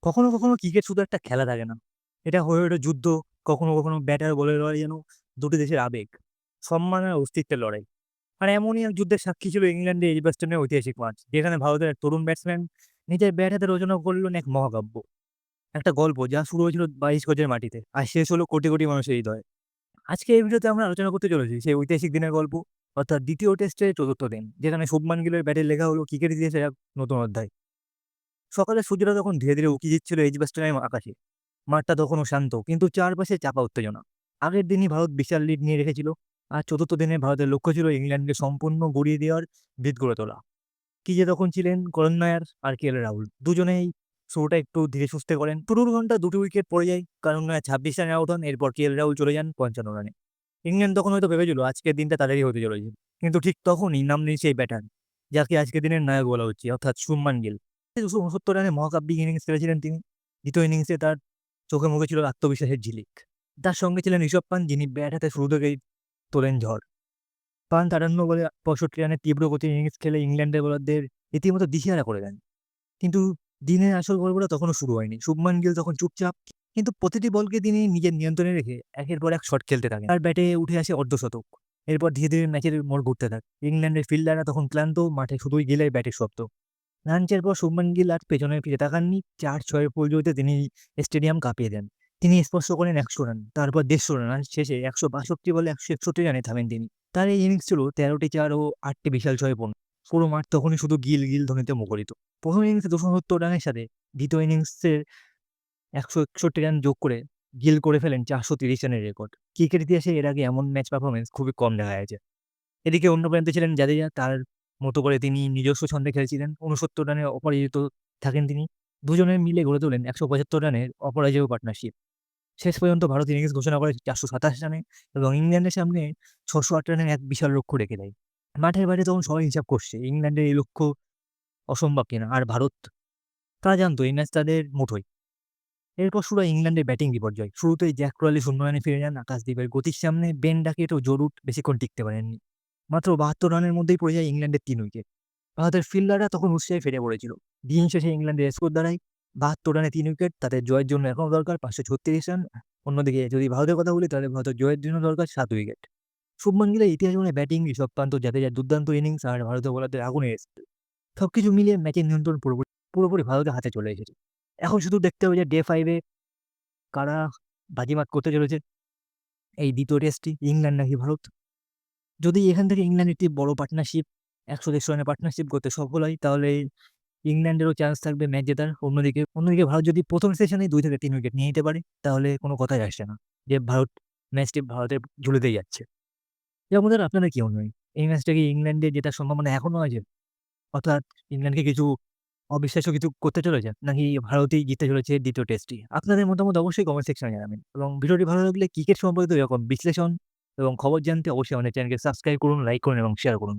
কখনো ক্রিকেট শুধু একটা খেলা থাকে না। এটা হয়ে ওঠে যুদ্ধ, কখনো ব্যাটার বলের লড়াই যেন দুটি দেশের আবেগ, সম্মান আর অস্তিত্বের লড়াই। আর এমনই এক যুদ্ধের সাক্ষী ছিল ইংল্যান্ডে এজবাস্টনের ঐতিহাসিক ম্যাচ। যেখানে ভারতের এক তরুণ ব্যাটসম্যান নিজের ব্যাট হাতে রচনা করলেন এক মহাকাব্য। একটা গল্প যা শুরু হয়েছিল ২২ গজের মাটিতে আর শেষ হলো কোটি মানুষের হৃদয়ে। আজকে এই ভিডিওতে আমরা আলোচনা করতে চলেছি সেই ঐতিহাসিক দিনের গল্প, অর্থাৎ ২য় টেস্টের ৪র্থ দিন। যেখানে শুভমান গিলের ব্যাটে লেখা হলো ক্রিকেট ইতিহাসের এক নতুন অধ্যায়। সকালে সূর্যটা তখন ধীরে উঁকি দিচ্ছিল এজবাস্টনের আকাশে। মাঠটা তখনও শান্ত, কিন্তু চারপাশে চাপা উত্তেজনা। আগের দিনই ভারত বিশাল লিড নিয়ে রেখেছিল। আর ৪র্থ দিনে ভারতের লক্ষ্য ছিল ইংল্যান্ডকে সম্পূর্ণ গড়িয়ে দেওয়ার ভিত গড়ে তোলা। কি যে তখন ছিলেন করণ নায়ার আর রাহুল। দুজনেই শুরুটা একটু ধীরে সুস্থে করেন। শুরুর ঘন্টা ২টি উইকেট পড়ে যায়। করণ নায়ার ২৬ রানে আউট হন। এরপর রাহুল চলে যান ৫৫ রানে। ইংল্যান্ড তখন হয়তো ভেবেছিল আজকের দিনটা তাদেরই হতে চলেছে। কিন্তু ঠিক তখনই নাম নিয়েছে এই ব্যাটার, যাকে আজকের দিনের নায়ক বলা হচ্ছে, অর্থাৎ শুভমান গিল। ২৬৯ রানে মহাকাব্যিক ইনিংস খেলেছিলেন তিনি। ২য় ইনিংসে তার চোখে মুখে ছিল আত্মবিশ্বাসের ঝিলিক। তার সঙ্গে ছিলেন ঋষভ পান্থ, যিনি ব্যাট হাতে শুরু থেকেই তোলেন ঝড়। পান্থ ৫৮ বলে ৬৫ রানের তীব্র গতির ইনিংস খেলে ইংল্যান্ডের বোলারদের রীতিমতো দিশেহারা করে দেন। কিন্তু দিনের আসল গল্পটা তখনও শুরু হয়নি। শুভমান গিল তখন চুপচাপ, কিন্তু প্রতিটি বলকে তিনি নিজের নিয়ন্ত্রণে রেখে একের পর এক শট খেলতে থাকেন। তার ব্যাটে উঠে আসে অর্ধশতক। এরপর ধীরে ম্যাচের মোড় ঘুরতে থাকে। ইংল্যান্ডের ফিল্ডাররা তখন ক্লান্ত, মাঠে শুধুই গিলের ব্যাটের শব্দ। লাঞ্চের পর শুভমান গিল আর পেছনে ফিরে তাকাননি। ৪-৬ পরিজয়তে তিনি স্টেডিয়াম কাঁপিয়ে দেন। তিনি স্পর্শ করেন ১০০ রান, তারপর ১৫০ রান, আর শেষে ১৬২ বলে ১৬১ রানে থামেন তিনি। তার এই ইনিংস ছিল ১৩টি চার ও ৮টি বিশাল ছয়ে পূর্ণ। পুরো মাঠ তখনই শুধু গিল ধ্বনিতে মুখরিত। ১ম ইনিংসে ২৭০ রানের সাথে ২য় ইনিংসের ১৬১ রান যোগ করে গিল করে ফেলেন ৪৩০ রানের রেকর্ড। ক্রিকেট ইতিহাসে এর আগে এমন ম্যাচ পারফরম্যান্স খুবই কম দেখা গেছে। এদিকে অন্য প্রান্তে ছিলেন জাদেজা। তার মতো করে তিনি নিজস্ব ছন্দে খেলেছিলেন। ৬৯ রানে অপরাজিত থাকেন তিনি। দুজনে মিলে গড়ে তোলেন ১৭৫ রানের অপরাজেয় পার্টনারশিপ। শেষ পর্যন্ত ভারত ইনিংস ঘোষণা করে ৪২৭ রানে এবং ইংল্যান্ডের সামনে ৬০৮ রানের এক বিশাল লক্ষ্য রেখে দেয়। মাঠের বাইরে তখন সবাই হিসাব করছে ইংল্যান্ডের এই লক্ষ্য অসম্ভব কিনা। আর ভারত, তারা জানতো এই ম্যাচ তাদের মুঠোয়। এরপর শুরু হয় ইংল্যান্ডের ব্যাটিং বিপর্যয়। শুরুতেই জ্যাক ক্রলি ০ রানে ফিরে যান। আকাশদ্বীপের গতির সামনে বেন ডাকেট ও জো রুট বেশিক্ষণ টিকতে পারেননি। মাত্র ৭২ রানের মধ্যেই পড়ে যায় ইংল্যান্ডের ৩ উইকেট। ভারতের ফিল্ডাররা তখন উৎসাহে ফেটে পড়েছিল। দিন শেষে ইংল্যান্ডের স্কোর দাঁড়ায় ৭২ রানে ৩ উইকেট। তাদের জয়ের জন্য এখনো দরকার ৫৩৬ রান। অন্যদিকে যদি ভারতের কথা বলি, তাহলে ভারতের জয়ের জন্য দরকার ৭ উইকেট। শুভমান গিলের ইতিহাস গড়ে ব্যাটিং, ঋষভ পান্ত, জাদেজার দুর্দান্ত ইনিংস আর ভারতীয় বোলারদের আগুনের স্পেল, সবকিছু মিলিয়ে ম্যাচের নিয়ন্ত্রণ পুরোপুরি ভারতের হাতে চলে এসেছে। এখন শুধু দেখতে হবে যে ডে ৫ এ কারা বাজিমাত করতে চলেছে এই ২য় টেস্টটি, ইংল্যান্ড নাকি ভারত। যদি এখান থেকে ইংল্যান্ড একটি বড় পার্টনারশিপ, ১০০-১৫০ রানের পার্টনারশিপ করতে সফল হয়, তাহলে ইংল্যান্ডেরও চান্স থাকবে ম্যাচ জেতার। অন্যদিকে ভারত যদি ১ম সেশনেই ২ থেকে ৩ উইকেট নিয়ে নিতে পারে, তাহলে কোনো কথাই আসছে না যে ম্যাচটি ভারতের ঝুলিতেই যাচ্ছে। আপনাদের আপনাদের কি মনে হয়? এই ম্যাচটা কি ইংল্যান্ডের জেতার সম্ভাবনা এখনো আছে? অর্থাৎ ইংল্যান্ডকে কিছু অবিশ্বাস্য কিছু করতে চলেছে? নাকি ভারতই জিততে চলেছে ২য় টেস্টটি? আপনাদের মতামত অবশ্যই কমেন্ট সেকশনে জানাবেন। এবং ভিডিওটি ভালো লাগলে ক্রিকেট সম্পর্কিত এরকম বিশ্লেষণ এবং খবর জানতে অবশ্যই আমাদের চ্যানেলকে সাবস্ক্রাইব করুন, লাইক করুন এবং শেয়ার করুন।